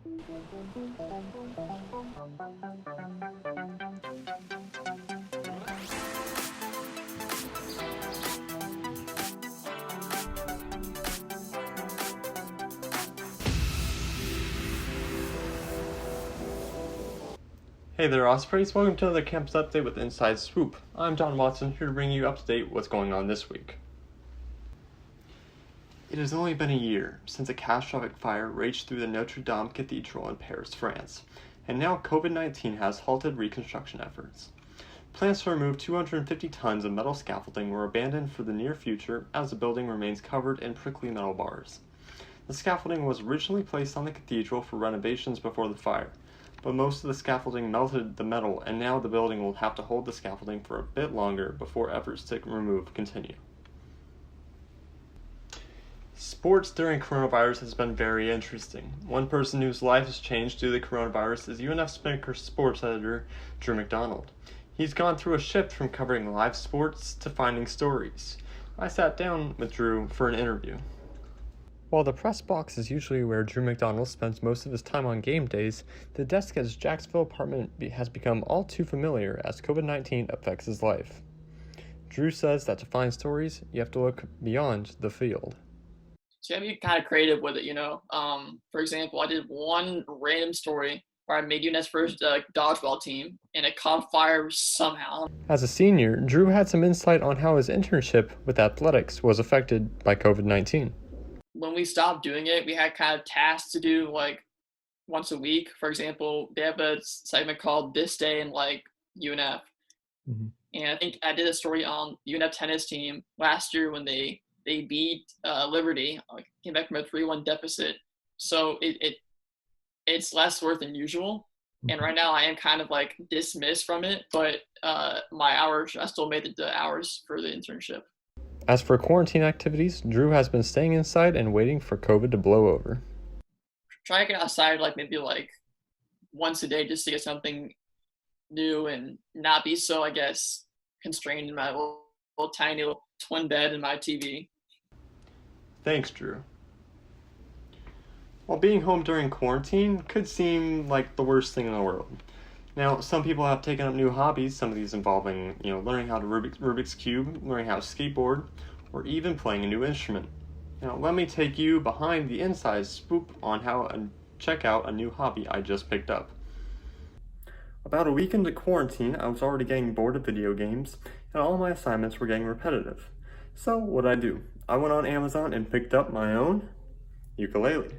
Hey there, Ospreys. Welcome to another campus update with Inside Swoop. I'm John Watson, here to bring you up to date what's going on this week. It has only been a year since a catastrophic fire raged through the Notre Cathedral in Paris, France, and now COVID-19 has halted reconstruction efforts. Plans to remove 250 tons of metal scaffolding were abandoned for the near future as the building remains covered in prickly metal bars. The scaffolding was originally placed on the cathedral for renovations before the fire, but most of the scaffolding melted the metal, and now the building will have to hold the scaffolding for a bit longer before efforts to remove continue. Sports during coronavirus has been very interesting. One person whose life has changed due to the coronavirus is UNF Spinnaker sports editor Drew McDonald. He's gone through a shift from covering live sports to finding stories. I sat down with Drew for an interview. While the press box is usually where Drew McDonald spends most of his time on game days, the desk at his Jacksonville apartment has become all too familiar as COVID-19 affects his life. Drew says that to find stories, you have to look beyond the field. So you have to be kind of creative with it, For example, I did one random story where I made UNET's first dodgeball team, and it caught fire somehow. As a senior, Drew had some insight on how his internship with athletics was affected by COVID-19. When we stopped doing it, we had kind of tasks to do like once a week. For example, they have a segment called This Day in UNF. Mm-hmm. And I think I did a story on the UNF tennis team last year when they beat Liberty, came back from a 3-1 deficit. So it's less work than usual. Mm-hmm. And right now I am kind of dismissed from it, but my hours, I still made the hours for the internship. As for quarantine activities, Drew has been staying inside and waiting for COVID to blow over. Try to get outside maybe once a day just to get something new and not be so, constrained in my little tiny little twin bed and my TV. Thanks, Drew. While being home during quarantine could seem like the worst thing in the world. Now, some people have taken up new hobbies, some of these involving, learning how to Rubik's Cube, learning how to skateboard, or even playing a new instrument. Now, let me take you behind the inside swoop on how to check out a new hobby I just picked up. About a week into quarantine, I was already getting bored of video games, and all my assignments were getting repetitive. So, what'd I do? I went on Amazon and picked up my own ukulele.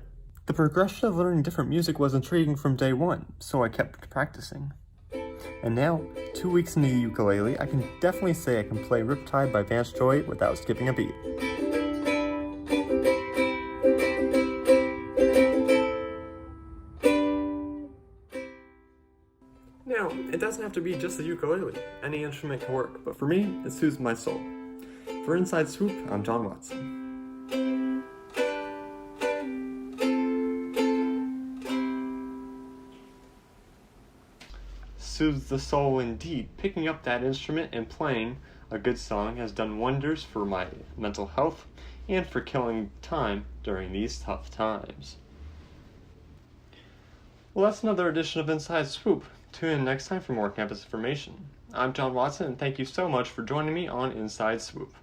The progression of learning different music was intriguing from day one, so I kept practicing. And now, 2 weeks into the ukulele, I can definitely say I can play Riptide by Vance Joy without skipping a beat. Now, it doesn't have to be just the ukulele. Any instrument can work, but for me, it soothes my soul. For Inside Swoop, I'm John Watson. Soothes the soul indeed. Picking up that instrument and playing a good song has done wonders for my mental health and for killing time during these tough times. Well, that's another edition of Inside Swoop. Tune in next time for more campus information. I'm John Watson, and thank you so much for joining me on Inside Swoop.